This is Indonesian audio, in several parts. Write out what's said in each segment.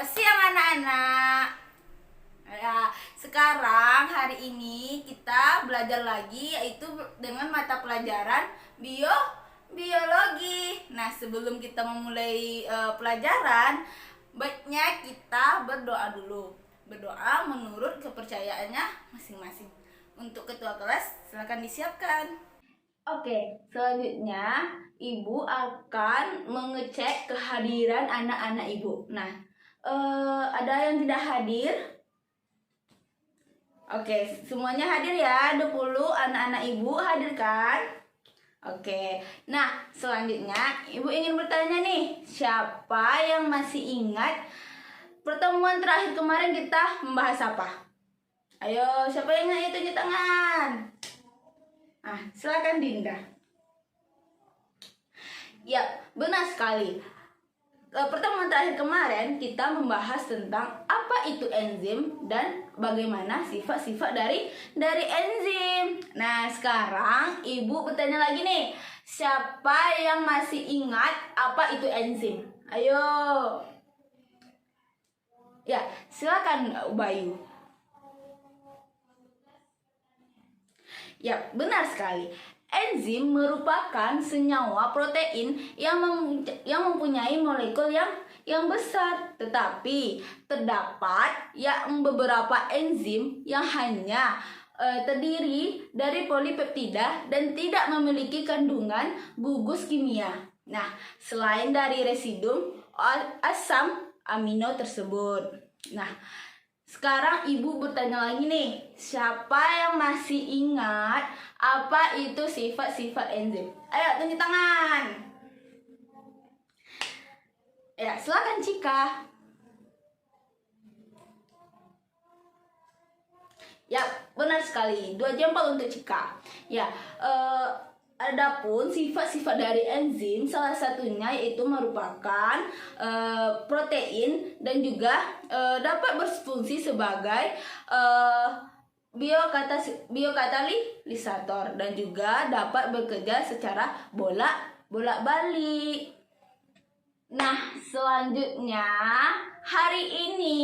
Selamat siang anak-anak. Ya, sekarang hari ini kita belajar lagi yaitu dengan mata pelajaran biologi. Nah, sebelum kita memulai pelajaran, baiknya kita berdoa dulu. Berdoa menurut kepercayaannya masing-masing. Untuk ketua kelas, silakan disiapkan. Oke, selanjutnya Ibu akan mengecek kehadiran anak-anak Ibu. Nah, ada yang tidak hadir? Oke, semuanya hadir ya. 20 anak-anak Ibu hadir kan? Oke. Nah, selanjutnya Ibu ingin bertanya nih, siapa yang masih ingat pertemuan terakhir kemarin kita membahas apa? Ayo, siapa yang ingat? Tunjuk tangan. Silakan Dinda. Ya, benar sekali. Pertemuan terakhir kemarin kita membahas tentang apa itu enzim dan bagaimana sifat-sifat dari enzim. Nah, sekarang Ibu bertanya lagi nih, siapa yang masih ingat apa itu enzim? Ayo. Ya, silakan Bayu. Ya, benar sekali. Enzim merupakan senyawa protein yang mempunyai molekul yang besar, tetapi terdapat beberapa enzim yang hanya terdiri dari polipeptida dan tidak memiliki kandungan gugus kimia. Nah, selain dari residu asam amino tersebut. Nah, sekarang Ibu bertanya lagi nih, siapa yang masih ingat apa itu sifat-sifat enzim? Ayo tunjuk tangan. Ya, silakan Cika. Ya, benar sekali. 2 jempol untuk Cika. Ya, adapun sifat-sifat dari enzim salah satunya yaitu merupakan protein dan juga dapat berfungsi sebagai biokatalisator dan juga dapat bekerja secara bolak-balik. Nah, selanjutnya hari ini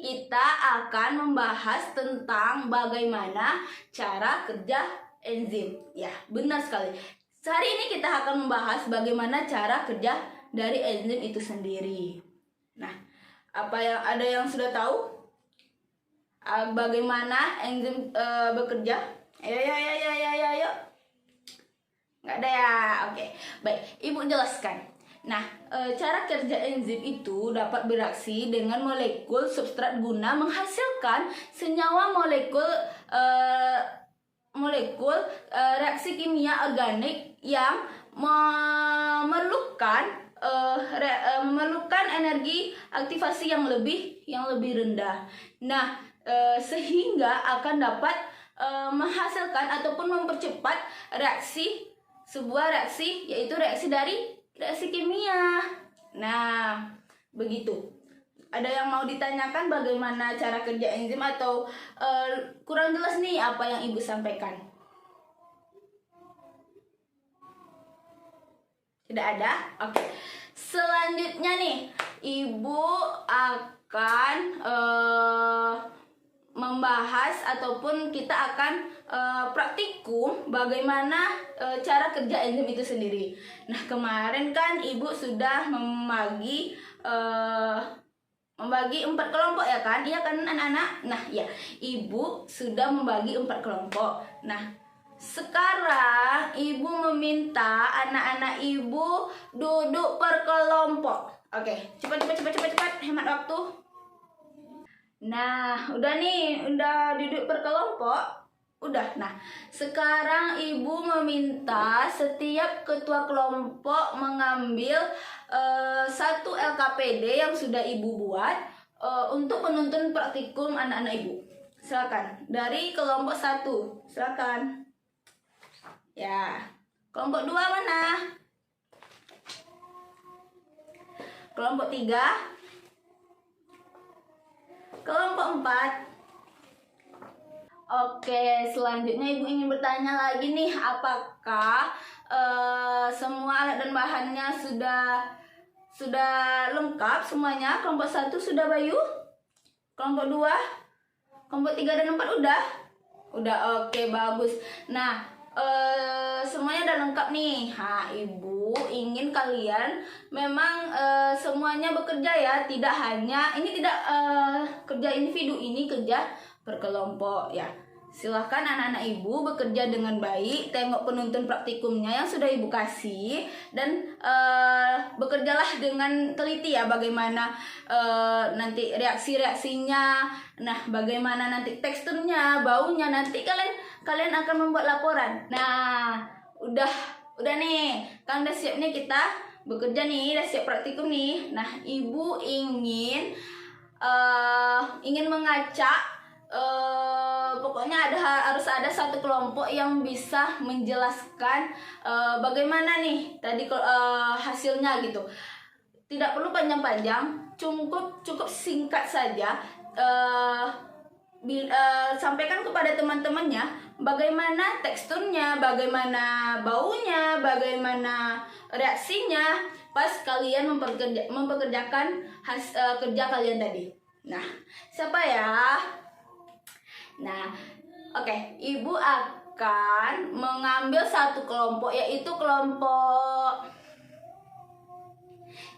kita akan membahas tentang bagaimana cara kerja enzim. Ya, benar sekali. Hari ini kita akan membahas bagaimana cara kerja dari enzim itu sendiri. Nah, ada yang sudah tahu bagaimana enzim bekerja? Ayo. Nggak ada ya? Oke. Baik, Ibu jelaskan. Nah, cara kerja enzim itu dapat bereaksi dengan molekul substrat guna menghasilkan senyawa molekul reaksi kimia organik yang memerlukan energi aktivasi yang lebih rendah. Nah, sehingga akan dapat menghasilkan ataupun mempercepat sebuah reaksi yaitu reaksi kimia. Nah, begitu. Ada yang mau ditanyakan bagaimana cara kerja enzim atau kurang jelas nih apa yang Ibu sampaikan? Tidak ada? Oke. Selanjutnya nih, Ibu akan membahas ataupun kita akan praktikum bagaimana cara kerja enzim itu sendiri. Nah, kemarin kan Ibu sudah membagi 4 kelompok ya kan? Iya kan anak-anak? Nah, ya, Ibu sudah membagi 4 kelompok. Nah, sekarang Ibu meminta anak-anak Ibu duduk per kelompok. Oke, cepat, hemat waktu. Nah, udah duduk per kelompok. Udah. Nah, sekarang Ibu meminta setiap ketua kelompok mengambil 1 LKPD yang sudah Ibu buat untuk menuntun praktikum anak-anak Ibu. Silakan. Dari kelompok 1, silakan. Ya. Kelompok 2 mana? Kelompok 3. Kelompok 4. Oke, selanjutnya Ibu ingin bertanya lagi nih, apakah semua alat dan bahannya sudah lengkap semuanya. Kelompok 1 sudah Bayu? Kelompok 2, kelompok 3 dan 4 udah? Udah, oke, bagus. Nah, semuanya udah lengkap nih. Ibu ingin kalian memang semuanya bekerja ya, tidak hanya ini, tidak kerja individu, ini kerja berkelompok ya. Silahkan anak-anak ibu bekerja dengan baik, tengok penuntun praktikumnya yang sudah ibu kasih, dan bekerjalah dengan teliti ya, bagaimana nanti reaksi-reaksinya, nah bagaimana nanti teksturnya, baunya, nanti kalian akan membuat laporan. Nah, udah nih, kan udah siap nih kita bekerja nih, udah siap praktikum nih. Nah, ibu ingin mengacak, pokoknya harus ada satu kelompok yang bisa menjelaskan bagaimana nih tadi hasilnya gitu. Tidak perlu panjang-panjang, cukup singkat saja. Sampaikan kepada teman-temannya bagaimana teksturnya, bagaimana baunya, bagaimana reaksinya pas kalian mempekerjakan kerja kalian tadi. Nah, siapa ya? Nah, oke, ibu akan mengambil satu kelompok, yaitu kelompok,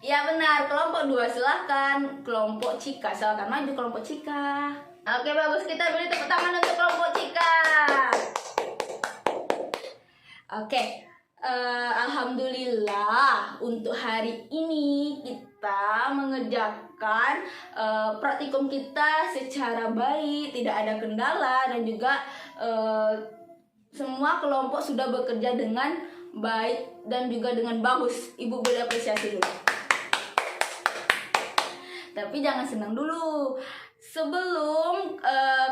ya benar, kelompok 2. Silahkan kelompok Cika, silahkan maju kelompok Cika. Oke, bagus, kita beri tepuk tangan untuk kelompok Cika. Oke, alhamdulillah untuk hari ini kita mengerjakan praktikum kita secara baik, tidak ada kendala, dan juga semua kelompok sudah bekerja dengan baik dan juga dengan bagus. Ibu beri apresiasi dulu. Tapi jangan senang dulu. Sebelum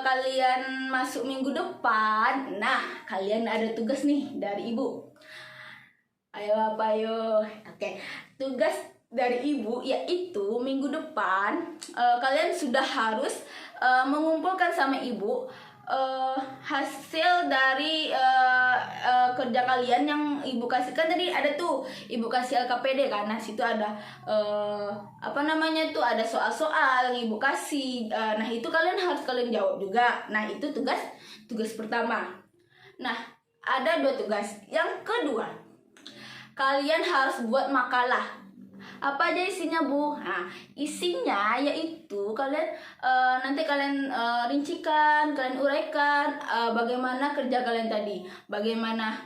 kalian masuk minggu depan, nah kalian ada tugas nih dari ibu. Ayo apa ayo. Oke, tugas dari ibu yaitu minggu depan kalian sudah harus mengumpulkan sama ibu hasil dari kerja kalian yang ibu kasihkan tadi. Ada tuh ibu kasih LKPD kan, nah situ ada ada soal-soal yang ibu kasih. Nah itu kalian jawab juga. Nah itu tugas pertama. Nah ada 2 tugas. Yang kedua, kalian harus buat makalah. Apa aja isinya, Bu? Nah, isinya yaitu nanti kalian rincikan, kalian uraikan bagaimana kerja kalian tadi, bagaimana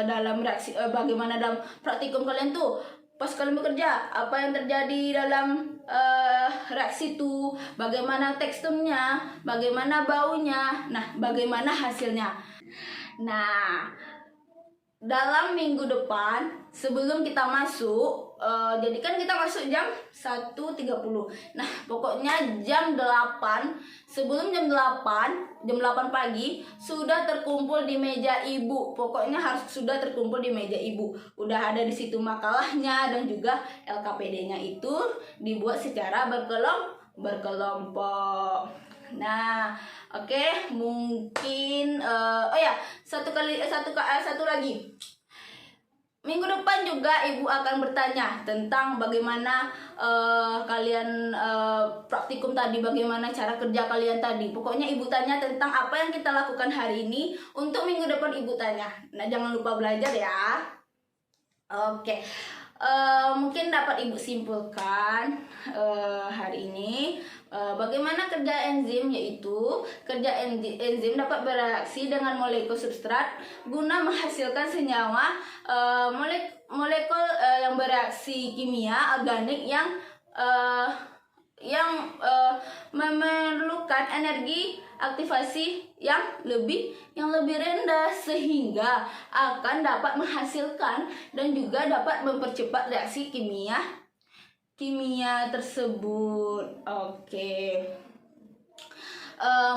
dalam reaksi, bagaimana dalam praktikum kalian tuh pas kalian bekerja, apa yang terjadi dalam reaksi itu, bagaimana teksturnya, bagaimana baunya, nah bagaimana hasilnya. Nah, dalam minggu depan sebelum kita masuk, jadi kan kita masuk jam 1.30. Nah, pokoknya jam 8, sebelum jam 8 pagi sudah terkumpul di meja ibu. Pokoknya harus sudah terkumpul di meja ibu. Udah ada di situ makalahnya dan juga LKPD-nya itu dibuat secara berkelompok. Nah, oke, mungkin satu lagi. Minggu depan juga ibu akan bertanya tentang bagaimana kalian praktikum tadi, bagaimana cara kerja kalian tadi. Pokoknya ibu tanya tentang apa yang kita lakukan hari ini. Untuk minggu depan ibu tanya. Nah, jangan lupa belajar ya. Oke. Mungkin dapat ibu simpulkan hari ini bagaimana kerja enzim, yaitu kerja enzim dapat bereaksi dengan molekul substrat guna menghasilkan senyawa molekul yang bereaksi kimia organik yang memerlukan energi aktivasi yang lebih rendah, sehingga akan dapat menghasilkan dan juga dapat mempercepat reaksi kimia tersebut. Oke.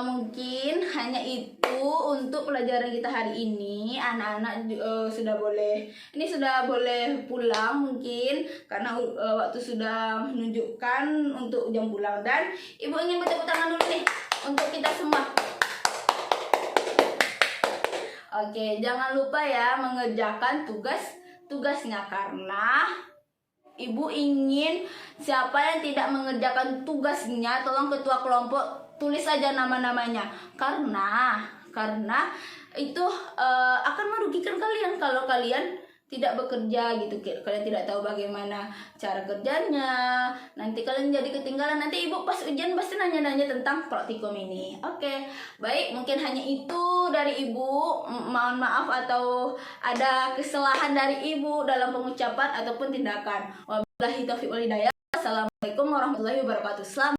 Mungkin hanya itu untuk pelajaran kita hari ini. Anak-anak sudah boleh pulang mungkin, karena waktu sudah menunjukkan untuk jam pulang. Dan ibu ingin bertepuk tangan dulu nih untuk kita semua. Oke, jangan lupa ya mengerjakan tugasnya, karena Ibu ingin siapa yang tidak mengerjakan tugasnya, tolong ketua kelompok tulis saja nama-namanya. Karena itu akan merugikan kalian kalau kalian tidak bekerja gitu. Kalian tidak tahu bagaimana cara kerjanya, nanti kalian jadi ketinggalan. Nanti ibu pas ujian pasti nanya-nanya tentang praktikum ini. Oke, baik, mungkin hanya itu dari ibu. Mohon maaf atau ada kesalahan dari ibu dalam pengucapan ataupun tindakan. Wabillahi taufiq wal hidayah. Assalamualaikum warahmatullahi wabarakatuh. Selamat